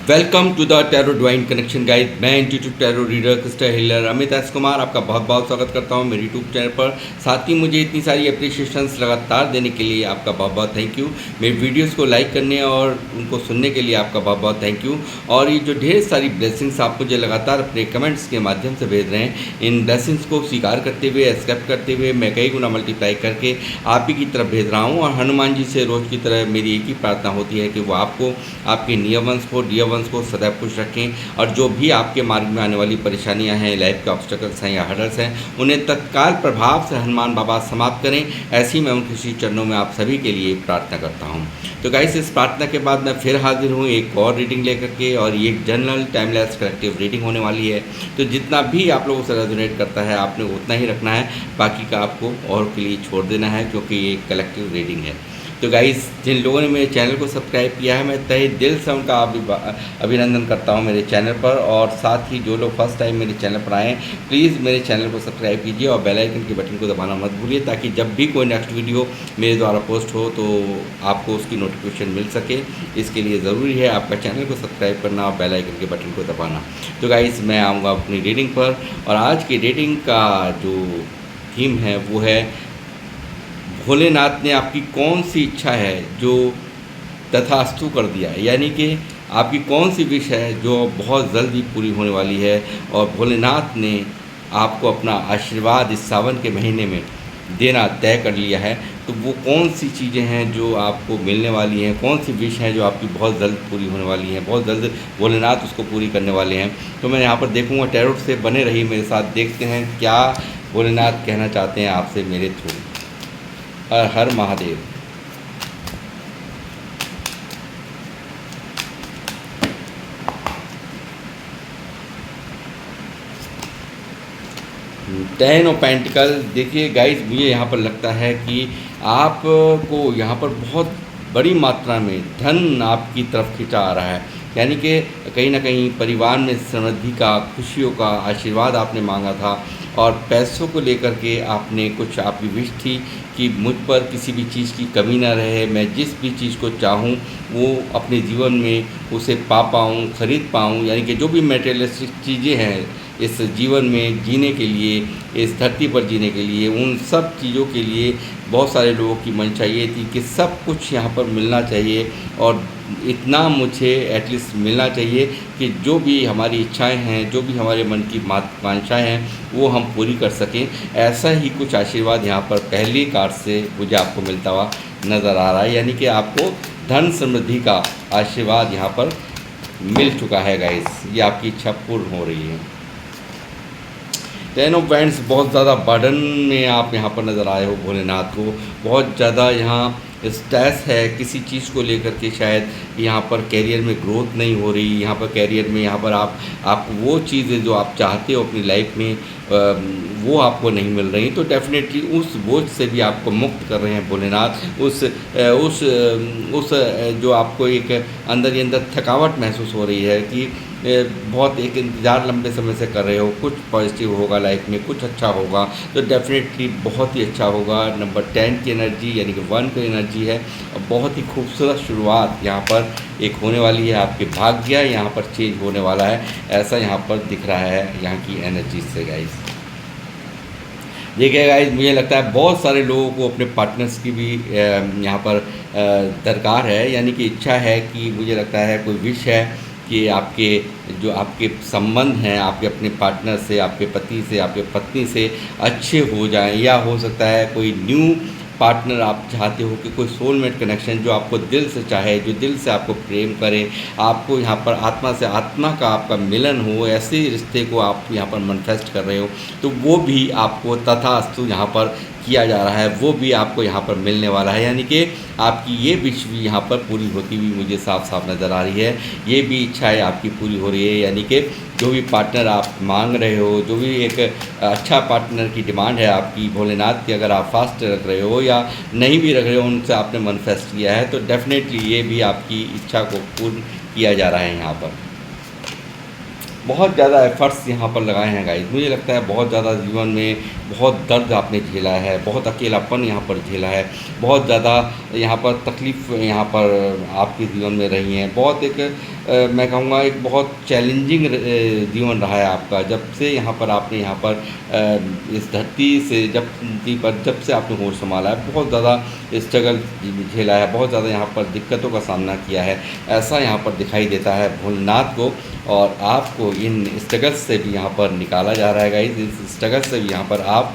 Welcome to the tarot divine connection guide. मैं institute tarot reader crystal healer Amit S Kumar आपका बहुत बहुत स्वागत करता हूं मेरे यूट्यूब चैनल पर। साथ ही मुझे इतनी सारी अप्रिशिएशंस लगातार देने के लिए आपका बहुत बहुत थैंक यू। मेरे वीडियोस को लाइक करने और उनको सुनने के लिए आपका बहुत बहुत थैंक यू। और ये जो ढेर सारी ब्लेसिंग्स आप मुझे लगातार अपने कमेंट्स के माध्यम से भेज रहे हैं, इन ब्लेसिंग्स को स्वीकार करते हुए, एक्सेप्ट करते हुए मैं कई गुना मल्टीप्लाई करके आप ही की तरफ भेज रहा हूँ। और हनुमान जी से रोज़ की तरह मेरी एक ही प्रार्थना होती है कि वो आपको, आपके नियर वंस को, डियर वंस को सदैव खुश रखें। और जो भी आपके मार्ग में आने वाली परेशानियां हैं, लाइफ के ऑब्स्टेकल्स हैं या हर्डल्स हैं, उन्हें तत्काल प्रभाव से हनुमान बाबा समाप्त करें। ऐसी मैं उनके श्री चरणों में आप सभी के लिए प्रार्थना करता हूं। तो गाइस, इस प्रार्थना के बाद मैं फिर हाजिर हूं एक और रीडिंग लेकर के, और ये एक जनरल टाइमलेस कलेक्टिव रीडिंग होने वाली है। तो जितना भी आप लोगों से रेजोनेट करता है आपने उतना ही रखना है, बाकी का आपको और के लिए छोड़ देना है, क्योंकि ये कलेक्टिव रीडिंग है। तो गाइस, जिन लोगों ने मेरे चैनल को सब्सक्राइब किया है, मैं तहे दिल से उनका अभिनंदन करता हूं मेरे चैनल पर। और साथ ही जो लोग फर्स्ट टाइम मेरे चैनल पर आए हैं, प्लीज़ मेरे चैनल को सब्सक्राइब कीजिए और बेल आइकन के बटन को दबाना मत भूलिए, ताकि जब भी कोई नेक्स्ट वीडियो मेरे द्वारा पोस्ट हो तो आपको उसकी नोटिफिकेशन मिल सके। इसके लिए ज़रूरी है आपका चैनल को सब्सक्राइब करना और बेल आइकन के बटन को दबाना। तो गाइस, मैं आऊँगा अपनी रीडिंग पर, और आज की रीडिंग का जो थीम है वो है, भोलेनाथ ने आपकी कौन सी इच्छा है जो तथास्तु कर दिया है। यानी कि आपकी कौन सी विश है जो बहुत जल्दी पूरी होने वाली है, और भोलेनाथ ने आपको अपना आशीर्वाद इस सावन के महीने में देना तय कर लिया है। तो वो कौन सी चीज़ें हैं जो आपको मिलने वाली हैं, कौन सी विश हैं जो आपकी बहुत जल्द पूरी होने वाली हैं, बहुत जल्द भोलेनाथ उसको पूरी करने वाले हैं। तो मैं यहाँ पर देखूँगा, टैरोट से बने रही मेरे साथ, देखते हैं क्या भोलेनाथ कहना चाहते हैं आपसे मेरे through. Her her Mahadev. Ten of pentacle. देखिए गाइस, मुझे यहाँ पर लगता है कि आपको यहाँ पर बहुत बड़ी मात्रा में धन आपकी तरफ खींचा आ रहा है। यानी कि कहीं ना कहीं परिवार में समृद्धि का, खुशियों का आशीर्वाद आपने मांगा था, और पैसों को लेकर के आपने कुछ, आपकी विश थी कि मुझ पर किसी भी चीज़ की कमी ना रहे, मैं जिस भी चीज़ को चाहूँ वो अपने जीवन में उसे पा पाऊँ, ख़रीद पाऊँ। यानी कि जो भी मटेरियलिस्टिक चीज़ें हैं इस जीवन में जीने के लिए, इस धरती पर जीने के लिए, उन सब चीज़ों के लिए बहुत सारे लोगों की मंशा ये थी कि सब कुछ यहाँ पर मिलना चाहिए, और इतना मुझे एटलीस्ट मिलना चाहिए कि जो भी हमारी इच्छाएं हैं, जो भी हमारे मन की महत्वाकांक्षाएं हैं, वो हम पूरी कर सकें। ऐसा ही कुछ आशीर्वाद यहाँ पर पहली कार्ड से मुझे आपको मिलता हुआ नज़र आ रहा है। यानी कि आपको धन समृद्धि का आशीर्वाद यहाँ पर मिल चुका है गाइस, ये आपकी इच्छा पूर्ण हो रही है। टेन ऑफ वैंड्स, बहुत ज़्यादा बर्डन में आप यहाँ पर नज़र आए हो भोलेनाथ को। बहुत ज़्यादा यहाँ स्ट्रेस है किसी चीज़ को लेकर के, शायद यहाँ पर कैरियर में ग्रोथ नहीं हो रही, यहाँ पर कैरियर में, यहाँ पर आप वो चीज़ें जो आप चाहते हो अपनी लाइफ में वो आपको नहीं मिल रही। तो डेफिनेटली उस बोझ से भी आपको मुक्त कर रहे हैं भोलेनाथ। उस जो आपको एक अंदर ही अंदर थकावट महसूस हो रही है कि बहुत एक इंतज़ार लंबे समय से कर रहे हो, कुछ पॉजिटिव होगा लाइफ में, कुछ अच्छा होगा, तो डेफिनेटली बहुत ही अच्छा होगा। नंबर 10 की एनर्जी यानी कि 1 की एनर्जी है, और बहुत ही खूबसूरत शुरुआत यहाँ पर एक होने वाली है। आपके भाग्य यहाँ पर चेंज होने वाला है, ऐसा यहाँ पर दिख रहा है यहाँ की एनर्जी से गाइस। देखिए गाइस, मुझे लगता है बहुत सारे लोगों को अपने पार्टनर्स की भी यहाँ पर दरकार है। यानी कि इच्छा है कि, मुझे लगता है कोई विश है कि आपके जो आपके संबंध हैं आपके अपने पार्टनर से, आपके पति से, आपके पत्नी से अच्छे हो जाएं, या हो सकता है कोई न्यू पार्टनर आप चाहते हो कि कोई सोलमेट कनेक्शन जो आपको दिल से चाहे, जो दिल से आपको प्रेम करे, आपको यहाँ पर आत्मा से आत्मा का आपका मिलन हो, ऐसे रिश्ते को आप यहाँ पर मैनिफेस्ट कर रहे हो, तो वो भी आपको तथास्तु यहाँ पर किया जा रहा है, वो भी आपको यहाँ पर मिलने वाला है। यानी कि आपकी ये विश भी यहाँ पर पूरी होती हुई मुझे साफ साफ नज़र आ रही है। ये भी इच्छाएँ आपकी पूरी हो रही है। यानी कि जो भी पार्टनर आप मांग रहे हो, जो भी एक अच्छा पार्टनर की डिमांड है आपकी भोलेनाथ की, अगर आप फास्ट रख रहे हो या नहीं भी रख रहे हो, उनसे आपने मैनिफेस्ट किया है, तो डेफिनेटली ये भी आपकी इच्छा को पूर्ण किया जा रहा है। यहाँ पर बहुत ज़्यादा एफर्ट्स यहाँ पर लगाए हैं गाइस। मुझे लगता है बहुत ज़्यादा जीवन में बहुत दर्द आपने झेला है, बहुत अकेलापन यहाँ पर झेला है, बहुत ज़्यादा यहाँ पर तकलीफ़ यहाँ पर आपके जीवन में रही हैं, बहुत एक मैं कहूँगा एक बहुत चैलेंजिंग जीवन रहा है आपका। जब से यहाँ पर आपने यहाँ पर इस धरती से जब से आपने होश संभाला है, बहुत ज़्यादा स्ट्रगल झेला है, बहुत ज़्यादा यहाँ पर दिक्कतों का सामना किया है, ऐसा यहाँ पर दिखाई देता है भोलेनाथ को। और आपको इन स्ट्रगल्स से भी यहाँ पर निकाला जा रहा है गाइस। इस स्ट्रगल से भी यहाँ पर आप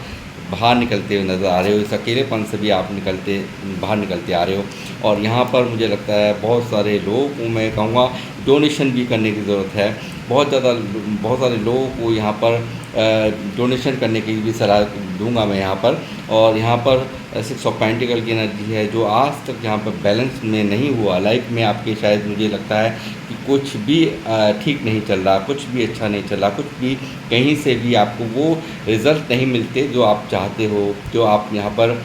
बाहर निकलते हुए नज़र आ रहे हो, इस अकेलेपन से भी आप बाहर निकलते आ रहे हो। और यहाँ पर मुझे लगता है बहुत सारे लोगों को, मैं कहूँगा, डोनेशन भी करने की ज़रूरत है। बहुत सारे लोगों को यहाँ पर डोनेशन करने की भी सलाह दूंगा मैं यहाँ पर। और यहाँ पर 6 ऑफ पेंटिकल की एनर्जी है, जो आज तक यहाँ पर बैलेंस में नहीं हुआ लाइफ में आपके। शायद मुझे लगता है कि कुछ भी ठीक नहीं चल रहा, कुछ भी अच्छा नहीं चल रहा, कुछ भी कहीं से भी आपको वो रिज़ल्ट नहीं मिलते जो आप चाहते हो, जो आप यहाँ पर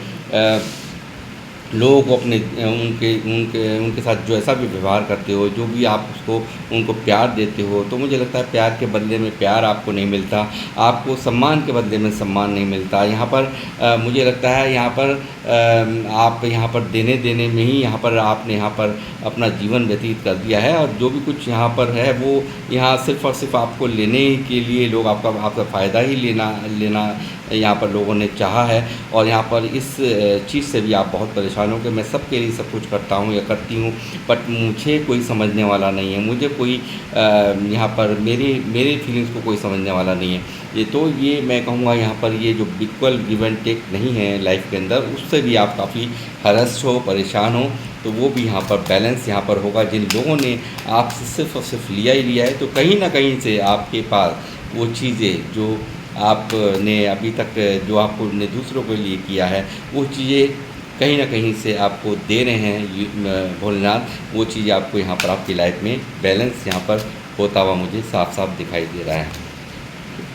लोगों को अपने उनके साथ जो ऐसा भी व्यवहार करते हो, जो भी आप उनको प्यार देते हो, तो मुझे लगता है प्यार के बदले में प्यार आपको नहीं मिलता, आपको सम्मान के बदले में सम्मान नहीं मिलता। यहाँ पर मुझे लगता है यहाँ पर आप यहाँ पर देने में ही आपने यहाँ पर अपना जीवन व्यतीत कर दिया है। और जो भी कुछ यहाँ पर है वो यहाँ सिर्फ़ और सिर्फ आपको लेने के लिए लोग आपका फ़ायदा ही लेना यहाँ पर लोगों ने चाहा है। और यहाँ पर इस चीज़ से भी आप बहुत परेशान हो कि मैं सबके लिए सब कुछ करता हूँ या करती हूँ, बट मुझे कोई समझने वाला नहीं है, मुझे कोई यहाँ पर मेरे फीलिंग्स को कोई समझने वाला नहीं है। ये मैं कहूँगा यहाँ पर ये जो इक्वल गिव एंड टेक नहीं है लाइफ के अंदर, उससे भी आप काफ़ी हरस हो, परेशान हो, तो वो भी यहाँ पर बैलेंस यहाँ पर होगा। जिन लोगों ने आपसे सिर्फ़ और सिर्फ लिया ही लिया है, तो कहीं ना कहीं से आपके पास वो चीज़ें जो आपने अभी तक जो आपने दूसरों के लिए किया है, वो चीज़ें कहीं ना कहीं से आपको दे रहे हैं भोलेनाथ। वो चीज़ आपको यहाँ पर आपकी लाइफ में बैलेंस यहाँ पर होता हुआ मुझे साफ साफ दिखाई दे रहा है।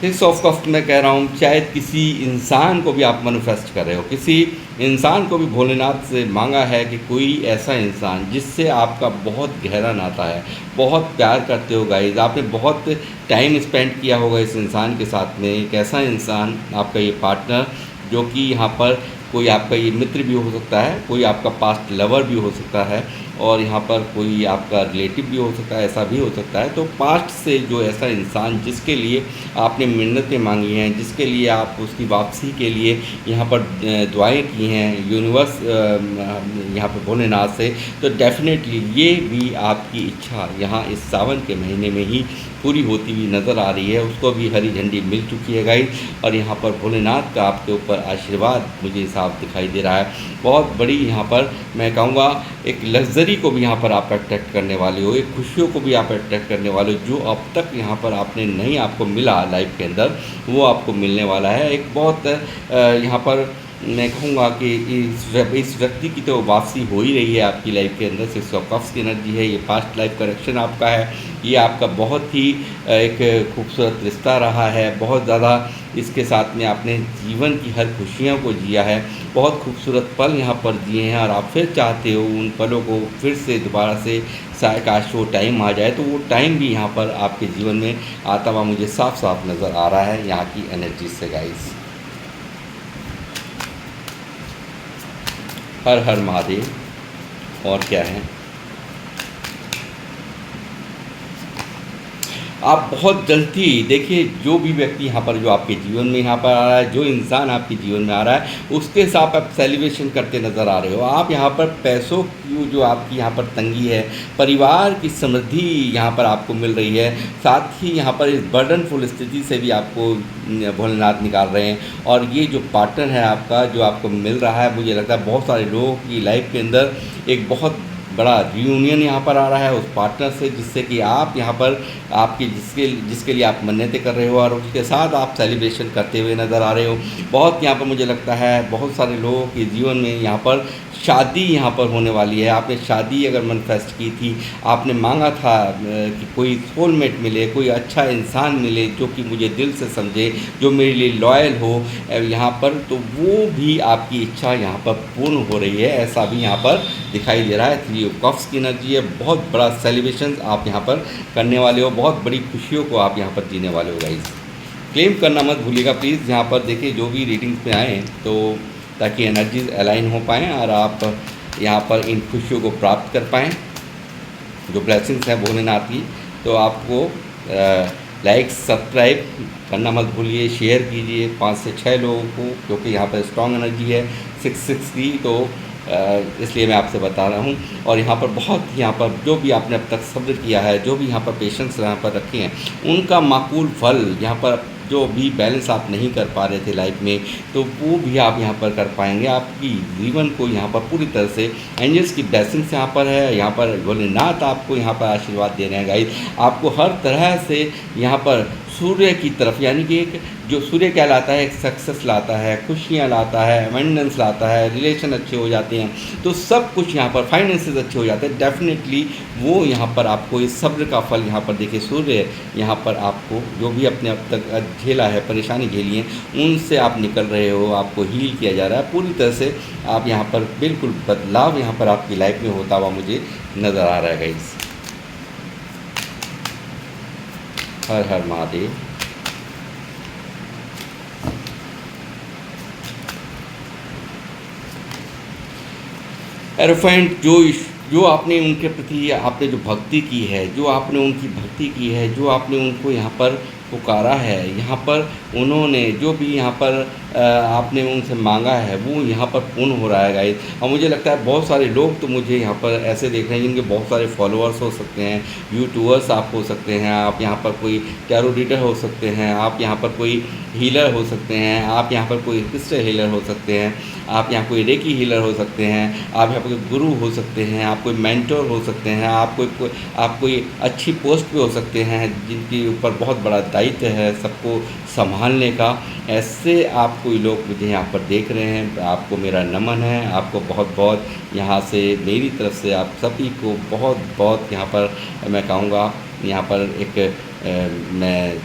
इस ऑफ कफ मैं कह रहा हूँ, शायद किसी इंसान को भी आप मैनिफेस्ट कर रहे हो, किसी इंसान को भी भोलेनाथ से मांगा है कि कोई ऐसा इंसान जिससे आपका बहुत गहरा नाता है, बहुत प्यार करते हो गाइस, आपने बहुत टाइम स्पेंड किया होगा इस इंसान के साथ में। एक ऐसा इंसान, आपका ये पार्टनर, जो कि यहाँ पर कोई आपका ये मित्र भी हो सकता है, कोई आपका पास्ट लवर भी हो सकता है, और यहाँ पर कोई आपका रिलेटिव भी हो सकता है, ऐसा भी हो सकता है। तो पास्ट से जो ऐसा इंसान जिसके लिए आपने मिन्नतें मांगी हैं, जिसके लिए आप उसकी वापसी के लिए यहाँ पर दुआएं की हैं यूनिवर्स यहाँ पर भोलेनाथ से, तो डेफिनेटली ये भी आपकी इच्छा यहाँ इस सावन के महीने में ही पूरी होती हुई नज़र आ रही है। उसको भी हरी झंडी मिल चुकी है गाइस, और यहाँ पर भोलेनाथ का आपके ऊपर आशीर्वाद मुझे साफ दिखाई दे रहा है। बहुत बड़ी यहाँ पर मैं कहूँगा एक लग्जरी को भी यहाँ पर आप अट्रैक्ट करने वाले हो, एक खुशियों को भी आप अट्रैक्ट करने वाले हो, जो अब तक यहाँ पर आपने नहीं आपको मिला लाइफ के अंदर, वो आपको मिलने वाला है। एक बहुत यहाँ पर मैं कहूँगा कि इस व्यक्ति की तो वापसी हो ही रही है आपकी लाइफ के अंदर। 6 ऑफ कप्स की एनर्जी है, ये पास्ट लाइफ करेक्शन आपका है, ये आपका बहुत ही एक खूबसूरत रिश्ता रहा है, बहुत ज़्यादा इसके साथ में आपने जीवन की हर खुशियों को जिया है, बहुत खूबसूरत पल यहाँ पर दिए हैं, और आप फिर चाहते हो उन पलों को फिर से दोबारा से काश वो टाइम आ जाए, तो वो टाइम भी यहाँ पर आपके जीवन में आता हुआ मुझे साफ साफ नज़र आ रहा है यहाँ की एनर्जी से गाइस। हर हर महादेव। और क्या है, आप बहुत जल्दी देखिए, जो भी व्यक्ति यहाँ पर जो आपके जीवन में यहाँ पर आ रहा है, जो इंसान आपके जीवन में आ रहा है, उसके साथ आप सेलिब्रेशन करते नज़र आ रहे हो। आप यहाँ पर पैसों की जो आपकी यहाँ पर तंगी है, परिवार की समृद्धि यहाँ पर आपको मिल रही है, साथ ही यहाँ पर इस बर्डनफुल स्थिति से भी आपको भोलेनाथ निकाल रहे हैं। और ये जो पार्टनर है आपका जो आपको मिल रहा है, मुझे लगता है बहुत सारे लोगों की लाइफ के अंदर एक बहुत बड़ा रियूनियन यहाँ पर आ रहा है उस पार्टनर से, जिससे कि आप यहाँ पर आपकी जिसके लिए आप मन्नतें कर रहे हो, और उसके साथ आप सेलिब्रेशन करते हुए नज़र आ रहे हो। बहुत यहाँ पर मुझे लगता है बहुत सारे लोगों के जीवन में यहाँ पर शादी यहाँ पर होने वाली है। आपने शादी अगर मैनिफेस्ट की थी, आपने मांगा था कि कोई सोलमेट मिले, कोई अच्छा इंसान मिले जो कि मुझे दिल से समझे, जो मेरे लिए लॉयल हो यहाँ पर, तो वो भी आपकी इच्छा यहाँ पर पूर्ण हो रही है, ऐसा भी यहाँ पर दिखाई दे रहा है। 3 ऑफ कप्स की एनर्जी है, बहुत बड़ा सेलिब्रेशन आप यहाँ पर करने वाले हो, बहुत बड़ी खुशियों को आप यहाँ पर जीने वाले हो गाइस। क्लेम करना मत भूलिएगा प्लीज़। यहाँ पर देखिए जो भी रीडिंग्स में आए, तो ताकि एनर्जीज अलाइन हो पाएँ और आप यहाँ पर इन खुशियों को प्राप्त कर पाएँ। जो ब्लेसिंग्स हैं भोलेनाथ की। तो आपको लाइक सब्सक्राइब करना मत भूलिए, शेयर कीजिए 5 से 6 लोगों को, क्योंकि यहाँ पर स्ट्रॉन्ग एनर्जी है 6 की। तो इसलिए मैं आपसे बता रहा हूँ। और यहाँ पर बहुत यहाँ पर जो भी आपने अब तक सब्र किया है, जो भी यहाँ पर पेशेंस यहाँ पर रखे हैं, उनका माकूल फल यहाँ पर जो भी बैलेंस आप नहीं कर पा रहे थे लाइफ में, तो वो भी आप यहाँ पर कर पाएंगे। आपकी जीवन को यहाँ पर पूरी तरह से एंजल्स की ब्लेसिंग्स यहाँ पर है। यहाँ पर भोलेनाथ आपको यहाँ पर आशीर्वाद दे रहे हैं गाइस। आपको हर तरह से यहाँ पर सूर्य की तरफ, यानी कि एक जो सूर्य क्या लाता है, एक सक्सेस लाता है, खुशियाँ लाता है, अबंडेंस लाता है, रिलेशन अच्छे हो जाते हैं, तो सब कुछ यहाँ पर फाइनेंसेस अच्छे हो जाते हैं। डेफिनेटली वो यहाँ पर आपको इस सब्र का फल यहाँ पर देखिए, सूर्य यहाँ पर आपको जो भी अपने अब तक झेला है, परेशानी झेली है, उनसे आप निकल रहे हो, आपको हील किया जा रहा है पूरी तरह से। आप यहाँ पर बिल्कुल बदलाव यहाँ पर आपकी लाइफ में होता हुआ मुझे नज़र आ रहा है गाइस। हर हर महादेव। एरोफेंट जो आपने उनके प्रति आपने जो भक्ति की है, जो आपने उनकी भक्ति की है, जो आपने उनको यहाँ पर पुकारा है, यहाँ पर उन्होंने जो भी यहाँ पर आपने उनसे मांगा है, वो यहाँ पर पूर्ण हो रहा है गाइस। और मुझे लगता है बहुत सारे लोग तो मुझे यहाँ पर ऐसे देख रहे हैं जिनके बहुत सारे फॉलोअर्स हो सकते हैं, यूट्यूबर्स आप हो सकते हैं, आप यहाँ पर कोई टैरो रीडर हो सकते हैं, आप यहाँ पर कोई हीलर हो सकते हैं, आप यहाँ पर कोई क्रिस्टल हीलर हो सकते हैं, आप यहाँ कोई रेकी हीलर हो सकते हैं, आप यहाँ पर कोई गुरु हो सकते हैं, आप कोई मेंटर हो सकते हैं, आप कोई अच्छी पोस्ट पे हो सकते हैं जिनके ऊपर बहुत बड़ा दायित्व है सबको संभालने का। ऐसे आप कोई लोग मुझे यहाँ पर देख रहे हैं, आपको मेरा नमन है। आपको बहुत बहुत यहाँ से मेरी तरफ से आप सभी को बहुत बहुत यहाँ पर मैं कहूँगा यहाँ पर मैं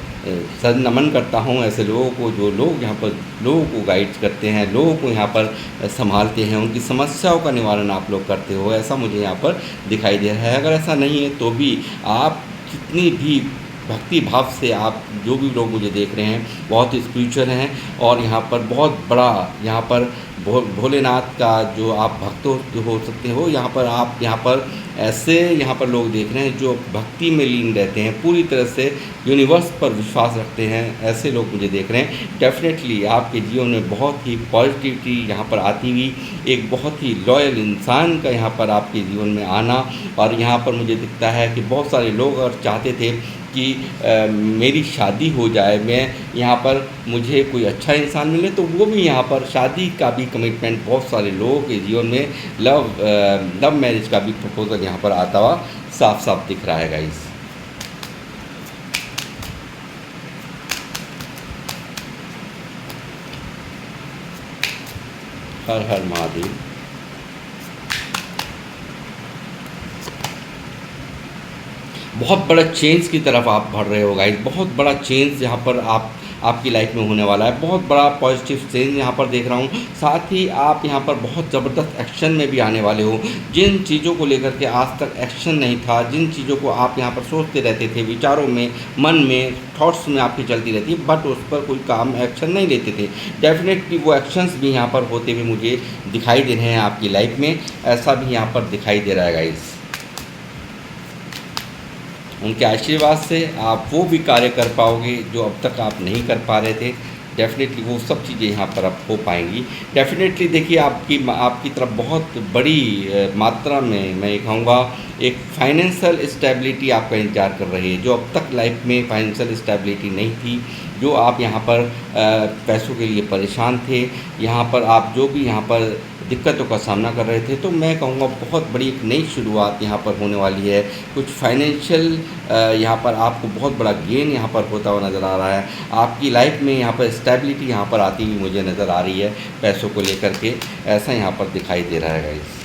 सर नमन करता हूँ ऐसे लोगों को, जो लोग यहाँ पर लोगों को गाइड करते हैं, लोगों को यहाँ पर संभालते हैं, उनकी समस्याओं का निवारण आप लोग करते हो, ऐसा मुझे यहाँ पर दिखाई दे रहा है। अगर ऐसा नहीं है तो भी आप जितनी भी भक्ति भाव से आप जो भी लोग मुझे देख रहे हैं बहुत स्पिरिचुअल हैं, और यहाँ पर बहुत बड़ा यहाँ पर भोलेनाथ का जो आप भक्त हो सकते हो, यहाँ पर आप यहाँ पर ऐसे यहाँ पर लोग देख रहे हैं जो भक्ति में लीन रहते हैं, पूरी तरह से यूनिवर्स पर विश्वास रखते हैं, ऐसे लोग मुझे देख रहे हैं। डेफिनेटली आपके जीवन में बहुत ही पॉजिटिविटी यहाँ पर आती हुई, एक बहुत ही लॉयल इंसान का यहाँ पर आपके जीवन में आना। और यहाँ पर मुझे दिखता है कि बहुत सारे लोग अगर चाहते थे कि मेरी शादी हो जाए, मैं यहाँ पर मुझे कोई अच्छा इंसान मिले, तो वो भी यहाँ पर शादी का भी कमिटमेंट बहुत सारे लोगों के जीवन में लव मैरिज का भी प्रपोजल यहाँ पर आता हुआ साफ साफ दिख रहा है गाइस। हर हर महादेव। बहुत बड़ा चेंज की तरफ आप बढ़ रहे हो गाइस, बहुत बड़ा चेंज यहाँ पर आपकी लाइफ में होने वाला है, बहुत बड़ा पॉजिटिव चेंज यहाँ पर देख रहा हूँ। साथ ही आप यहाँ पर बहुत ज़बरदस्त एक्शन में भी आने वाले हो। जिन चीज़ों को लेकर के आज तक एक्शन नहीं था, जिन चीज़ों को आप यहाँ पर सोचते रहते थे, विचारों में, मन में, थॉट्स में आपकी चलती रहती है, बट उस पर कोई काम एक्शन नहीं लेते थे, डेफिनेटली वो एक्शंस भी यहाँ पर होते हुए मुझे दिखाई दे रहे हैं आपकी लाइफ में। ऐसा भी यहाँ पर दिखाई दे रहा है गाइस। उनके आशीर्वाद से आप वो भी कार्य कर पाओगे जो अब तक आप नहीं कर पा रहे थे। डेफिनेटली वो सब चीज़ें यहाँ पर अब हो पाएंगी। डेफिनेटली देखिए आपकी तरफ बहुत बड़ी मात्रा में मैं ये कहूँगा एक फाइनेंशियल स्टेबिलिटी आपका इंतजार कर रही है, जो अब तक लाइफ में फाइनेंशियल स्टेबिलिटी नहीं थी, जो आप यहाँ पर पैसों के लिए परेशान थे, यहाँ पर आप जो भी यहाँ पर दिक्कतों का सामना कर रहे थे, तो मैं कहूँगा बहुत बड़ी एक नई शुरुआत यहाँ पर होने वाली है। कुछ फाइनेंशियल यहाँ पर आपको बहुत बड़ा गेन यहाँ पर होता हुआ नज़र आ रहा है। आपकी लाइफ में यहाँ पर स्टेबिलिटी यहाँ पर आती हुई मुझे नज़र आ रही है पैसों को लेकर के, ऐसा यहाँ पर दिखाई दे रहा है गाइस।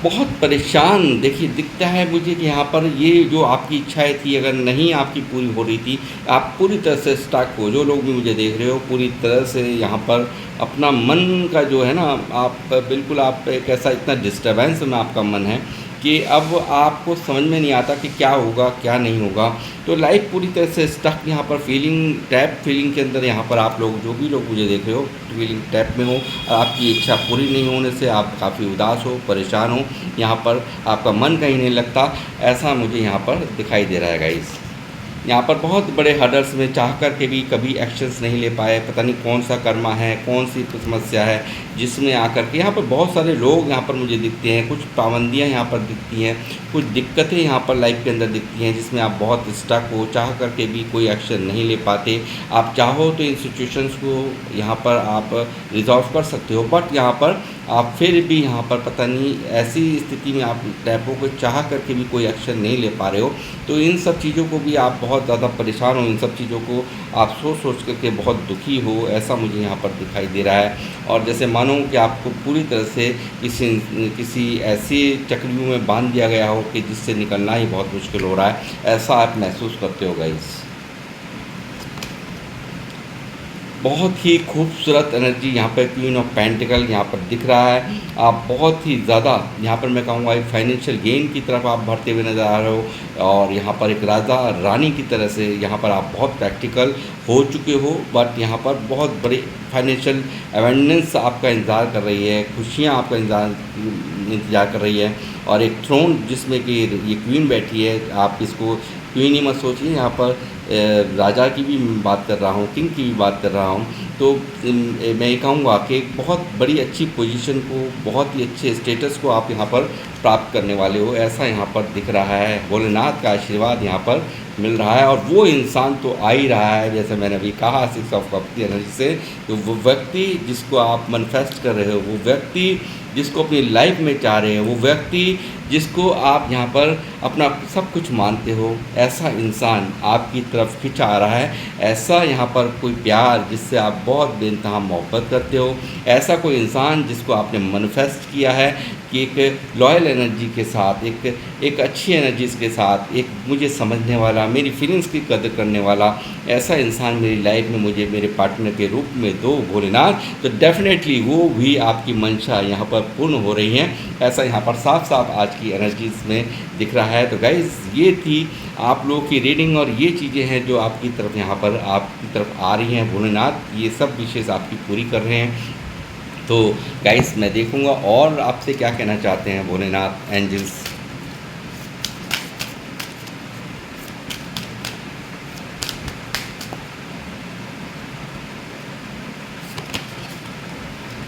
बहुत परेशान देखिए दिखता है मुझे कि यहाँ पर ये जो आपकी इच्छाएं थी, अगर नहीं आपकी पूरी हो रही थी, आप पूरी तरह से स्टक हो। जो लोग भी मुझे देख रहे हो पूरी तरह से यहाँ पर अपना मन का जो है ना, आप बिल्कुल आप एक ऐसा इतना डिस्टर्बेंस में आपका मन है कि अब आपको समझ में नहीं आता कि क्या होगा क्या नहीं होगा। तो लाइफ पूरी तरह से स्टक यहाँ पर फीलिंग ट्रैप फीलिंग के अंदर यहाँ पर आप लोग जो भी लोग मुझे देख रहे हो फीलिंग ट्रैप में हो और आपकी इच्छा पूरी नहीं होने से आप काफ़ी उदास हो, परेशान हो, यहाँ पर आपका मन कहीं नहीं लगता, ऐसा मुझे यहाँ पर दिखाई दे रहा है गाइस। यहाँ पर बहुत बड़े हर्डल्स में चाह कर के भी कभी एक्शंस नहीं ले पाए, पता नहीं कौन सा कर्मा है, कौन सी समस्या है जिसमें आकर के यहाँ पर बहुत सारे लोग यहाँ पर मुझे दिखते हैं, कुछ पाबंदियाँ यहाँ पर दिखती हैं, कुछ दिक्कतें यहाँ पर लाइफ के अंदर दिखती हैं जिसमें आप बहुत स्टक हो, चाह कर के भी कोई एक्शन नहीं ले पाते। आप चाहो तो इन सिचुएशंस को यहाँ पर आप रिजॉल्व कर सकते हो, बट यहाँ पर आप फिर भी यहाँ पर पता नहीं ऐसी स्थिति में आप टैपों को चाह करके भी कोई एक्शन नहीं ले पा रहे हो। तो इन सब चीज़ों को भी आप बहुत ज़्यादा परेशान हो, इन सब चीज़ों को आप सोच करके बहुत दुखी हो, ऐसा मुझे यहाँ पर दिखाई दे रहा है। और जैसे मानो कि आपको पूरी तरह से किसी ऐसी चक्रव्यूह में बांध दिया गया हो कि जिससे निकलना ही बहुत मुश्किल हो रहा है, ऐसा आप महसूस करते हो गाइस। बहुत ही खूबसूरत एनर्जी यहाँ पर क्वीन ऑफ पेंटिकल यहाँ पर दिख रहा है। आप बहुत ही ज़्यादा यहाँ पर मैं कहूँगा एक फाइनेंशियल गेन की तरफ आप बढ़ते हुए नज़र आ रहे हो और यहाँ पर एक राजा रानी की तरह से यहाँ पर आप बहुत प्रैक्टिकल हो चुके हो, बट यहाँ पर बहुत बड़ी फाइनेंशियल अवेंडेंस आपका इंतज़ार कर रही है, खुशियाँ आपका इंतज़ार कर रही है। और एक थ्रोन जिसमें कि ये क्वीन बैठी है, आप इसको क्वीन ही मत सोचिए, यहाँ पर राजा की भी बात कर रहा हूँ, किंग की भी बात कर रहा हूँ। तो मैं ये कहूँगा कि एक बहुत बड़ी अच्छी पोजीशन को, बहुत ही अच्छे स्टेटस को आप यहाँ पर प्राप्त करने वाले हो, ऐसा यहाँ पर दिख रहा है। भोलेनाथ का आशीर्वाद यहाँ पर मिल रहा है और वो इंसान तो आ ही रहा है, जैसे मैंने अभी कहा 6 ऑफ कप्स की एनर्जी से। तो वो व्यक्ति जिसको आप मैनिफेस्ट कर रहे हो, वो व्यक्ति जिसको अपनी लाइफ में चाह रहे हैं, वो व्यक्ति जिसको आप यहाँ पर अपना सब कुछ मानते हो, ऐसा इंसान आपकी तरफ खिंचा आ रहा है। ऐसा यहाँ पर कोई प्यार जिससे आप बहुत बेइंतहा मोहब्बत करते हो, ऐसा कोई इंसान जिसको आपने मैनिफेस्ट किया है कि एक लॉयल एनर्जी के साथ, एक अच्छी एनर्जीज के साथ, एक मुझे समझने वाला, मेरी फीलिंग्स की कदर करने वाला ऐसा इंसान मेरी लाइफ में मुझे मेरे पार्टनर के रूप में दो भोलेनाथ। तो डेफिनेटली वो भी आपकी मंशा यहाँ पर पूर्ण हो रही हैं, ऐसा यहाँ पर साफ साफ आज की एनर्जीज में दिख रहा है। तो गाइस ये थी आप लोगों की रीडिंग और ये चीज़ें हैं जो आपकी तरफ यहाँ पर आपकी तरफ आ रही हैं। भोलेनाथ ये सब विशेष आपकी पूरी कर रहे हैं। तो गाइस मैं देखूंगा और आपसे क्या कहना चाहते हैं भोलेनाथ एंजल्स।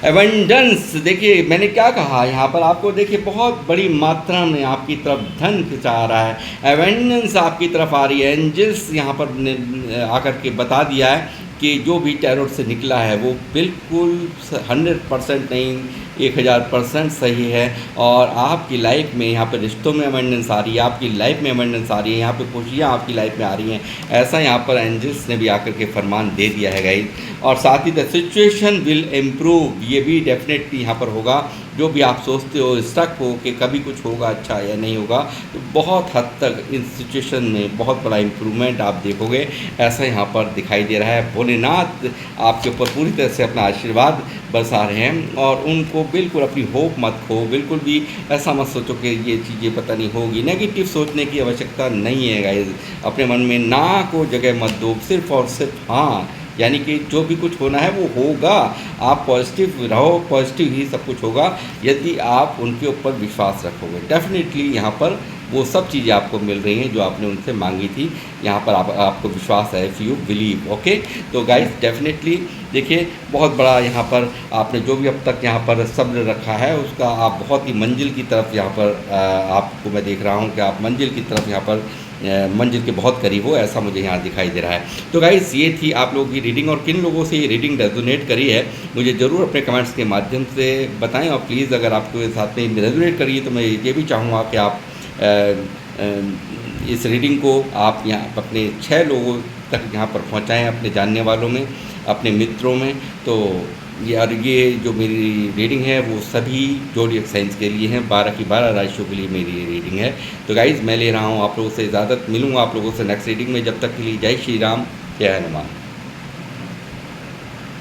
एवेंडेंस, देखिए मैंने क्या कहा यहाँ पर आपको, देखिए बहुत बड़ी मात्रा में आपकी तरफ धन खिंचा आ रहा है, एवेंडेंस आपकी तरफ आ रही है। एंजल्स यहाँ पर आकर के बता दिया है कि जो भी टैरोट से निकला है वो बिल्कुल 100% नहीं, 1000% सही है। और आपकी लाइफ में यहाँ पे रिश्तों में अवेंडेंस आ रही है, आपकी लाइफ में अवेंडेंस आ रही है, यहाँ पे खुशियाँ आपकी लाइफ में आ रही हैं, ऐसा यहाँ पर एंजल्स ने भी आकर के फरमान दे दिया है गाइस। और साथ ही द सिचुएशन विल इम्प्रूव, ये भी डेफिनेटली यहाँ पर होगा। जो भी आप सोचते हो स्टक हो कि कभी कुछ होगा अच्छा या नहीं होगा, तो बहुत हद तक इस सिचुएशन में बहुत बड़ा इम्प्रूवमेंट आप देखोगे, ऐसा यहाँ पर दिखाई दे रहा है। भोलेनाथ आपके ऊपर पूरी तरह से अपना आशीर्वाद बरसा रहे हैं और उनको बिल्कुल अपनी होप मत खो, बिल्कुल भी ऐसा मत सोचो कि ये चीज़ें पता नहीं होगी। नेगेटिव सोचने की आवश्यकता नहीं है गाइस, अपने मन में ना को जगह मत दो, सिर्फ और सिर्फ हाँ, यानी कि जो भी कुछ होना है वो होगा। आप पॉजिटिव रहो, पॉजिटिव ही सब कुछ होगा यदि आप उनके ऊपर विश्वास रखोगे। डेफिनेटली यहाँ पर वो सब चीज़ें आपको मिल रही हैं जो आपने उनसे मांगी थी, यहाँ पर आपको विश्वास है, इफ़ यू बिलीव। ओके, तो गाइस डेफिनेटली देखिए बहुत बड़ा यहाँ पर आपने जो भी अब तक यहाँ पर सब्र रखा है उसका आप बहुत ही मंजिल की तरफ यहाँ पर आपको मैं देख रहा हूँ कि आप मंजिल की तरफ यहाँ पर मंजिल के बहुत करीब हो, ऐसा मुझे यहाँ दिखाई दे रहा है। तो गाइस ये थी आप लोगों की रीडिंग और किन लोगों से ये रीडिंग रेजोनेट करी है मुझे ज़रूर अपने कमेंट्स के माध्यम से बताएं। और प्लीज़ अगर आपके साथ में रेजोनेट करी है तो मैं ये भी चाहूँगा कि आप इस रीडिंग को आप यहाँ अपने 6 लोगों तक यहाँ पर पहुँचाएँ, अपने जानने वालों में, अपने मित्रों में। तो ये जो मेरी रीडिंग है वो सभी ज़ोडिएक साइंस के लिए हैं, 12 की 12 राशियों के लिए मेरी रीडिंग है। तो गाइज़ मैं ले रहा हूँ आप लोगों से इजाज़त, मिलूँगा आप लोगों से नेक्स्ट रीडिंग में। जब तक के लिए जय श्री राम, जय हनुमान।